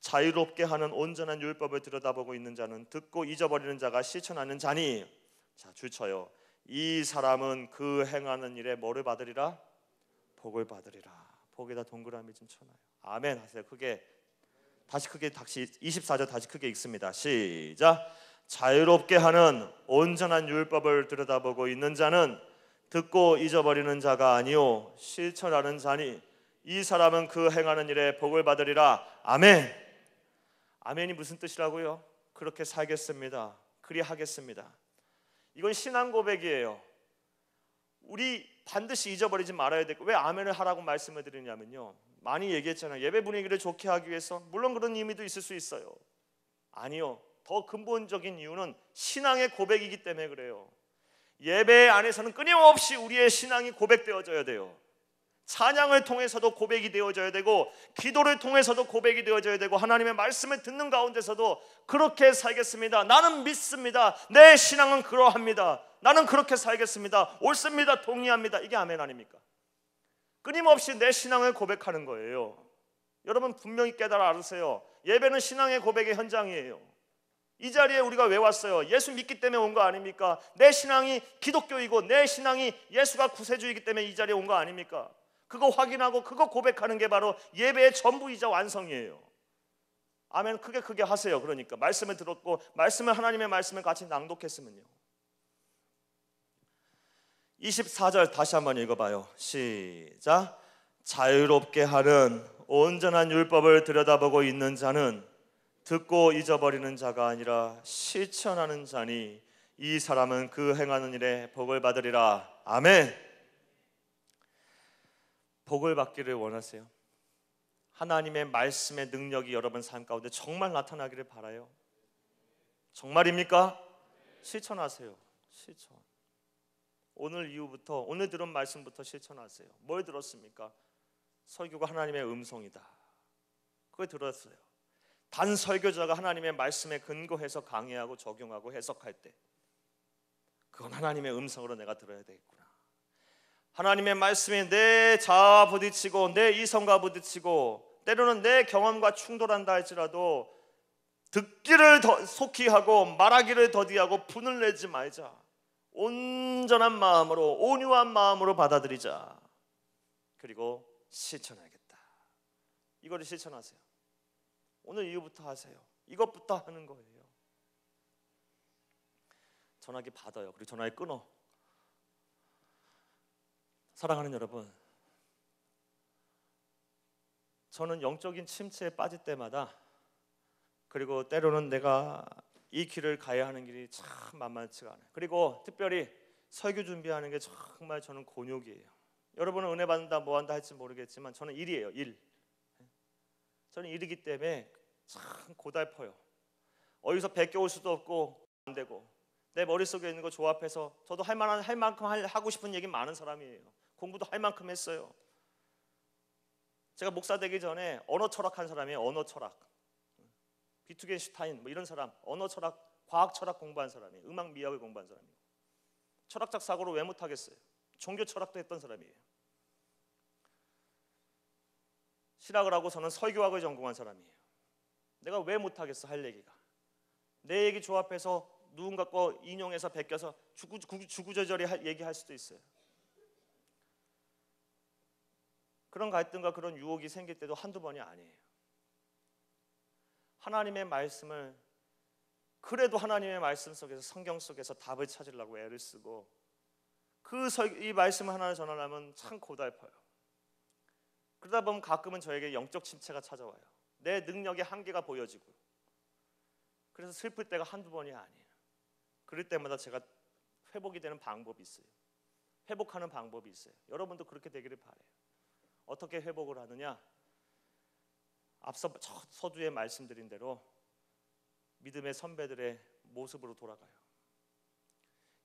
자유롭게 하는 온전한 율법을 들여다보고 있는 자는 듣고 잊어버리는 자가 실천하는 자니, 자 줄쳐요. 이 사람은 그 행하는 일에 뭐를 받으리라? 복을 받으리라. 복에다 동그라미 좀 쳐놔요. 아멘 하세요. 크게. 다시 24절 다시 크게 읽습니다. 시작. 자유롭게 하는 온전한 율법을 들여다보고 있는 자는 듣고 잊어버리는 자가 아니요 실천하는 자니, 이 사람은 그 행하는 일에 복을 받으리라. 아멘. 아멘이 무슨 뜻이라고요? 그렇게 살겠습니다. 그리하겠습니다. 이건 신앙 고백이에요. 우리 반드시 잊어버리지 말아야 되고, 왜 아멘을 하라고 말씀을 드리냐면요, 많이 얘기했잖아요. 예배 분위기를 좋게 하기 위해서. 물론 그런 의미도 있을 수 있어요. 아니요, 더 근본적인 이유는 신앙의 고백이기 때문에 그래요. 예배 안에서는 끊임없이 우리의 신앙이 고백되어져야 돼요. 찬양을 통해서도 고백이 되어져야 되고, 기도를 통해서도 고백이 되어져야 되고, 하나님의 말씀을 듣는 가운데서도 그렇게 살겠습니다. 나는 믿습니다. 내 신앙은 그러합니다. 나는 그렇게 살겠습니다. 옳습니다. 동의합니다. 이게 아멘 아닙니까? 끊임없이 내 신앙을 고백하는 거예요. 여러분 분명히 깨달아 알으세요. 예배는 신앙의 고백의 현장이에요. 이 자리에 우리가 왜 왔어요? 예수 믿기 때문에 온 거 아닙니까? 내 신앙이 기독교이고 내 신앙이 예수가 구세주이기 때문에 이 자리에 온 거 아닙니까? 그거 확인하고 그거 고백하는 게 바로 예배의 전부이자 완성이에요. 아멘. 크게 하세요. 그러니까 말씀을 들었고, 하나님의 말씀을 같이 낭독했으면요. 24절 다시 한번 읽어봐요. 시작. 자유롭게 하는 온전한 율법을 들여다보고 있는 자는 듣고 잊어버리는 자가 아니라 실천하는 자니, 이 사람은 그 행하는 일에 복을 받으리라. 아멘. 복을 받기를 원하세요? 하나님의 말씀의 능력이 여러분 삶 가운데 정말 나타나기를 바라요. 정말입니까? 실천하세요. 실천. 오늘 이후부터, 오늘 들은 말씀부터 실천하세요. 뭘 들었습니까? 설교가 하나님의 음성이다. 그걸 들었어요. 단 설교자가 하나님의 말씀에 근거해서 강의하고 적용하고 해석할 때, 그건 하나님의 음성으로 내가 들어야 되겠구나. 하나님의 말씀에 내 자아와 부딪히고 내 이성과 부딪히고 때로는 내 경험과 충돌한다 할지라도 듣기를 속히 하고 말하기를 더디하고 분을 내지 말자. 온전한 마음으로, 온유한 마음으로 받아들이자. 그리고 실천하겠다. 이거를 실천하세요. 오늘 이후부터 하세요. 이것부터 하는 거예요. 전화기 받아요. 그리고 전화기 끊어. 사랑하는 여러분, 저는 영적인 침체에 빠질 때마다, 그리고 때로는 내가 이 길을 가야 하는 길이 참 만만치가 않아요. 그리고 특별히 설교 준비하는 게 정말 저는 곤욕이에요. 여러분은 은혜 받는다 뭐한다 할지 모르겠지만 저는 일이에요. 일. 저는 일이기 때문에 참 고달퍼요. 어디서 베껴올 수도 없고 안 되고, 내 머릿속에 있는 거 조합해서 저도 할 만큼 하고 싶은 얘기 많은 사람이에요. 공부도 할 만큼 했어요. 제가 목사 되기 전에 언어 철학한 사람이에요. 언어 철학. 비투겐슈타인 뭐 이런 사람, 언어 철학, 과학 철학 공부한 사람이에요. 음악 미학을 공부한 사람이에요. 철학적 사고를 왜 못하겠어요? 종교 철학도 했던 사람이에요. 신학을 하고 저는 설교학을 전공한 사람이에요. 내가 왜 못하겠어? 할 얘기가 내 얘기 조합해서 누군가 거 인용해서 베껴서 주구절절히 얘기할 수도 있어요. 그런 갈등과 그런 유혹이 생길 때도 한두 번이 아니에요. 하나님의 말씀을 그래도 하나님의 말씀 속에서, 성경 속에서 답을 찾으려고 애를 쓰고 이 말씀 하나를 전하려면 참 고달파요. 그러다 보면 가끔은 저에게 영적 침체가 찾아와요. 내 능력의 한계가 보여지고, 그래서 슬플 때가 한두 번이 아니에요. 그럴 때마다 제가 회복이 되는 방법이 있어요. 회복하는 방법이 있어요. 여러분도 그렇게 되기를 바라요. 어떻게 회복을 하느냐? 앞서 서두에 말씀드린 대로 믿음의 선배들의 모습으로 돌아가요.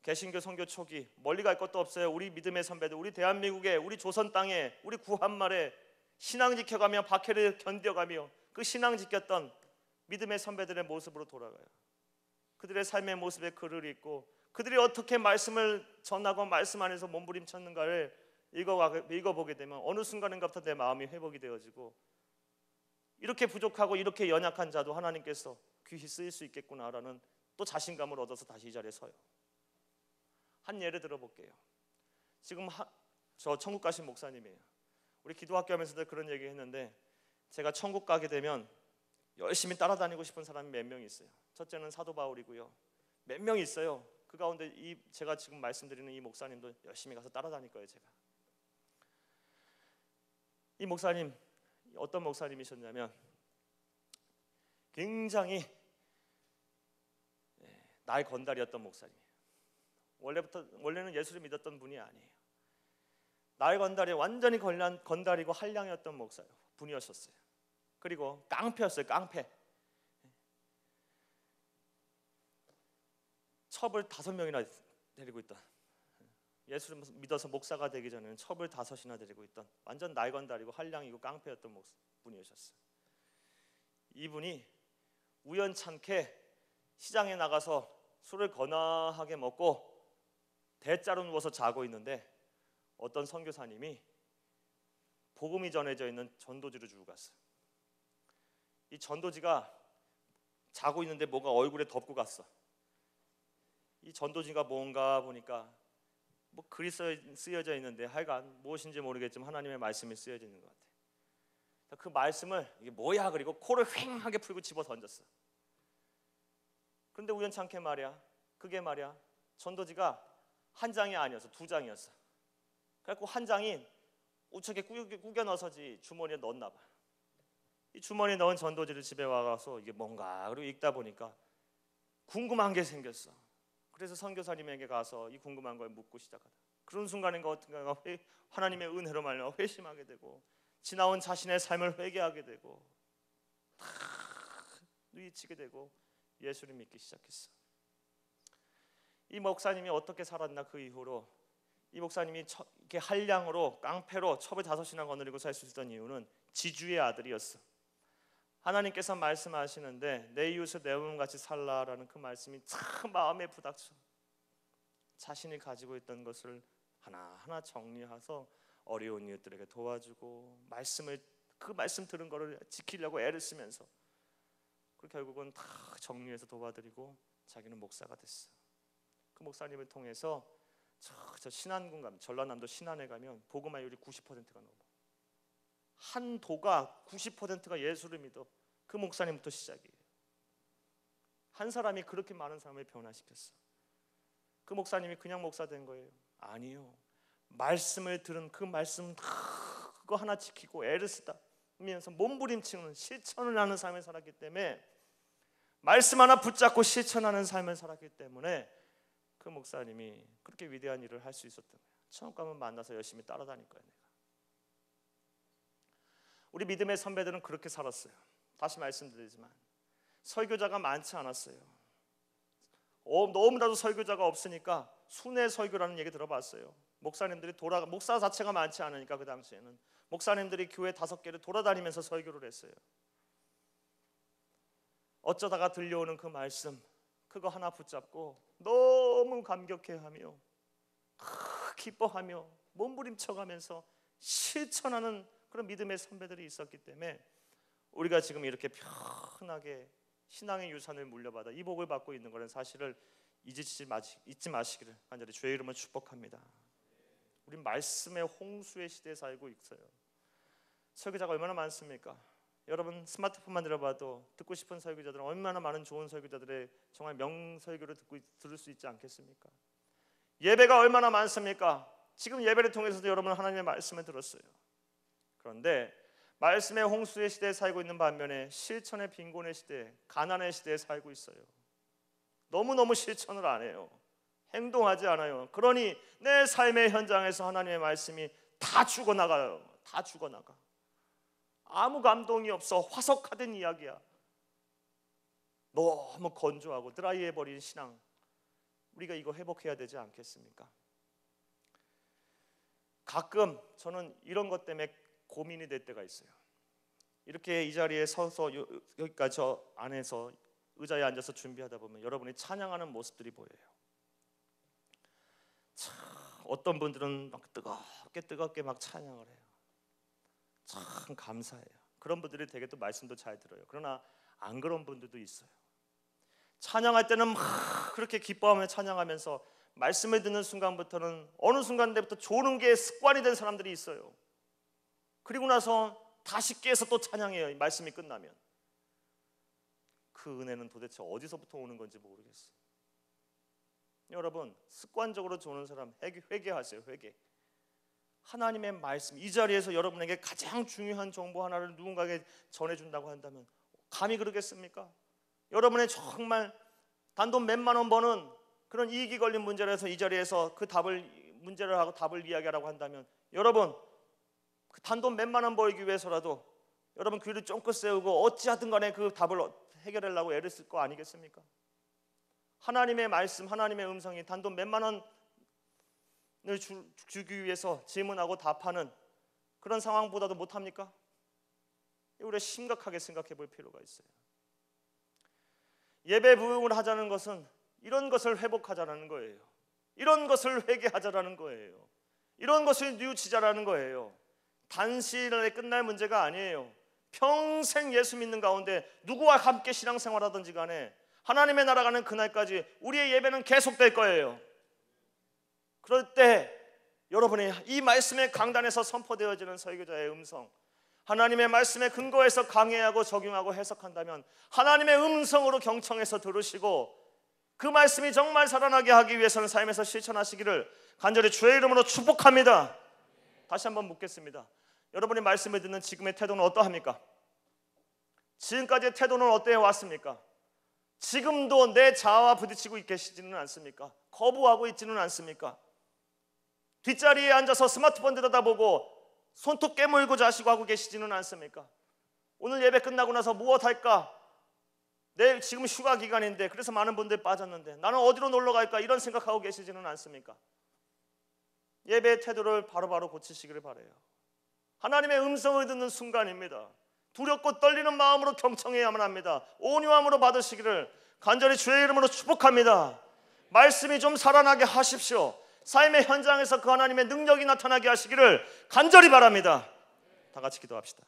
개신교 선교 초기 멀리 갈 것도 없어요. 우리 믿음의 선배들, 우리 대한민국에, 우리 조선 땅에, 우리 구한말에 신앙 지켜가며 박해를 견뎌가며 그 신앙 지켰던 믿음의 선배들의 모습으로 돌아가요. 그들의 삶의 모습에 글을 읽고 그들이 어떻게 말씀을 전하고 말씀 안에서 몸부림쳤는가를 읽어보게 되면 어느 순간인가부터 내 마음이 회복이 되어지고, 이렇게 부족하고 이렇게 연약한 자도 하나님께서 귀히 쓰일 수 있겠구나라는 또 자신감을 얻어서 다시 이 자리에 서요. 한 예를 들어볼게요. 지금 저 천국 가신 목사님이에요. 우리 기도학교 하면서도 그런 얘기 했는데, 제가 천국 가게 되면 열심히 따라다니고 싶은 사람이 몇 명 있어요. 첫째는 사도 바울이고요. 몇 명 있어요. 그 가운데 제가 지금 말씀드리는 이 목사님도 열심히 가서 따라다닐 거예요. 제가 이 목사님 어떤 목사님이셨냐면, 굉장히 나의 건달이었던 목사님이에요. 원래는 예수를 믿었던 분이 아니에요. 나의 건달이 완전히 건달이고 한량이었던 분이었었어요. 그리고 깡패였어요. 깡패. 첩을 5명이나 데리고 있던, 예수를 믿어서 목사가 되기 전에는 첩을 5이나 데리고 있던 완전 나의 건달이고 한량이고 깡패였던 분이셨어요. 이분이 우연찮게 시장에 나가서 술을 거나하게 먹고 대자로 누워서 자고 있는데 어떤 선교사님이 복음이 전해져 있는 전도지를 주고 갔어요. 이 전도지가 자고 있는데 뭔가 얼굴에 덮고 갔어. 이 전도지가 뭔가 보니까 뭐 글이 쓰여져 있는데, 하여간 무엇인지 모르겠지만 하나님의 말씀이 쓰여져 있는 것 같아요. 그 말씀을 이게 뭐야 그리고 코를 휑하게 풀고 집어 던졌어. 그런데 우연찮게 그게 말이야 전도지가 한 장이 아니었어. 2장이었어. 그래갖고 한 장이 우측에 구겨 넣어서지 주머니에 넣었나 봐. 이 주머니에 넣은 전도지를 집에 와가서 이게 뭔가 그리고 읽다 보니까 궁금한 게 생겼어. 그래서 선교사님에게 가서 이 궁금한 걸 묻고 시작하다. 그런 순간인가 어떤가 하나님의 은혜로 말미암아 회심하게 되고, 지나온 자신의 삶을 회개하게 되고, 다 누이치게 되고 예수를 믿기 시작했어. 이 목사님이 어떻게 살았나? 그 이후로 이 목사님이 이렇게 한량으로 깡패로 첩을 5이나 거느리고 살 수 있었던 이유는 지주의 아들이었어. 하나님께서 말씀하시는데 내 이웃을 내 몸같이 살라라는 그 말씀이 참 마음에 부닥쳐. 자신이 가지고 있던 것을 하나하나 정리해서 어려운 이웃들에게 도와주고, 그 말씀 들은 거를 지키려고 애를 쓰면서 그 결국은 다 정리해서 도와드리고 자기는 목사가 됐어. 그 목사님을 통해서 저 신안군 가면, 전라남도 신안에 가면 복음화율이 90%가 넘어. 한 도가 90%가 예수를 믿어. 그 목사님부터 시작이에요. 한 사람이 그렇게 많은 사람을 변화시켰어. 그 목사님이 그냥 목사 된 거예요? 아니요. 말씀을 들은 그 말씀 그거 하나 지키고 애를 쓰면서 몸부림치는 실천을 하는 삶을 살았기 때문에, 말씀 하나 붙잡고 실천하는 삶을 살았기 때문에 그 목사님이 그렇게 위대한 일을 할 수 있었던 거예요. 천국 가면 만나서 열심히 따라다닐 거예요. 내가. 우리 믿음의 선배들은 그렇게 살았어요. 다시 말씀드리지만 설교자가 많지 않았어요. 너무나도 설교자가 없으니까 순회 설교라는 얘기 들어봤어요. 목사님들이 목사 자체가 많지 않으니까 그 당시에는 목사님들이 교회 5개를 돌아다니면서 설교를 했어요. 어쩌다가 들려오는 그 말씀 그거 하나 붙잡고 너무 감격해하며 기뻐하며 몸부림쳐가면서 실천하는 그런 믿음의 선배들이 있었기 때문에 우리가 지금 이렇게 편하게 신앙의 유산을 물려받아 이 복을 받고 있는 것은 사실을 잊지 마시기를 간절히 주의 이름으로 축복합니다. 우리 말씀의 홍수의 시대에 살고 있어요. 설교자가 얼마나 많습니까? 여러분 스마트폰만 들어봐도 듣고 싶은 설교자들은 얼마나 많은 좋은 설교자들의 정말 명설교를 들을 수 있지 않겠습니까? 예배가 얼마나 많습니까? 지금 예배를 통해서도 여러분은 하나님의 말씀을 들었어요. 그런데 말씀의 홍수의 시대에 살고 있는 반면에 실천의 빈곤의 시대, 가난의 시대에 살고 있어요. 너무너무 실천을 안 해요. 행동하지 않아요. 그러니 내 삶의 현장에서 하나님의 말씀이 다 죽어나가요. 다 죽어나가. 아무 감동이 없어. 화석화된 이야기야. 너무 건조하고 드라이해버린 신앙. 우리가 이거 회복해야 되지 않겠습니까? 가끔 저는 이런 것 때문에 고민이 될 때가 있어요. 이렇게 이 자리에 서서 여기까지 저 안에서 의자에 앉아서 준비하다 보면 여러분이 찬양하는 모습들이 보여요. 참 어떤 분들은 막 뜨겁게 막 찬양을 해요. 참 감사해요. 그런 분들이 되게 또 말씀도 잘 들어요. 그러나 안 그런 분들도 있어요. 찬양할 때는 막 그렇게 기뻐하며 찬양하면서 말씀을 듣는 순간부터는 어느 순간부터 조는 게 습관이 된 사람들이 있어요. 그리고 나서 다시 깨서 또 찬양해요. 말씀이 끝나면. 그 은혜는 도대체 어디서부터 오는 건지 모르겠어요. 여러분 습관적으로 조는 사람 회개하세요. 회개. 하나님의 말씀, 이 자리에서 여러분에게 가장 중요한 정보 하나를 누군가에게 전해준다고 한다면 감히 그러겠습니까? 여러분의 정말 단돈 몇만 원 버는 그런 이익이 걸린 문제라서 이 자리에서 그 문제를 하고 답을 이야기하라고 한다면 여러분 그 단돈 몇만 원 벌기 위해서라도 여러분 귀를 쫑긋 세우고 어찌하든 간에 그 답을 해결하려고 애를 쓸 거 아니겠습니까? 하나님의 말씀, 하나님의 음성이 단돈 몇만 원을 주기 위해서 질문하고 답하는 그런 상황보다도 못합니까? 우리가 심각하게 생각해 볼 필요가 있어요. 예배 부흥을 하자는 것은 이런 것을 회복하자라는 거예요. 이런 것을 회개하자라는 거예요. 이런 것을 뉘우치자라는 거예요. 단시간에 끝날 문제가 아니에요. 평생 예수 믿는 가운데 누구와 함께 신앙생활하든지 간에 하나님의 나라 가는 그날까지 우리의 예배는 계속될 거예요. 그럴 때 여러분이 이 말씀의 강단에서 선포되어지는 설교자의 음성, 하나님의 말씀에 근거해서 강해하고 적용하고 해석한다면 하나님의 음성으로 경청해서 들으시고 그 말씀이 정말 살아나게 하기 위해서는 삶에서 실천하시기를 간절히 주의 이름으로 축복합니다. 다시 한번 묻겠습니다. 여러분이 말씀을 듣는 지금의 태도는 어떠합니까? 지금까지의 태도는 어떠해 왔습니까? 지금도 내 자아와 부딪히고 계시지는 않습니까? 거부하고 있지는 않습니까? 뒷자리에 앉아서 스마트폰 들여다보고 손톱 깨물고 자시고 하고 계시지는 않습니까? 오늘 예배 끝나고 나서 무엇 할까? 내 지금 휴가 기간인데 그래서 많은 분들이 빠졌는데 나는 어디로 놀러 갈까? 이런 생각하고 계시지는 않습니까? 예배의 태도를 바로바로 고치시기를 바라요. 하나님의 음성을 듣는 순간입니다. 두렵고 떨리는 마음으로 경청해야만 합니다. 온유함으로 받으시기를 간절히 주의 이름으로 축복합니다. 말씀이 좀 살아나게 하십시오. 삶의 현장에서 그 하나님의 능력이 나타나게 하시기를 간절히 바랍니다. 다 같이 기도합시다.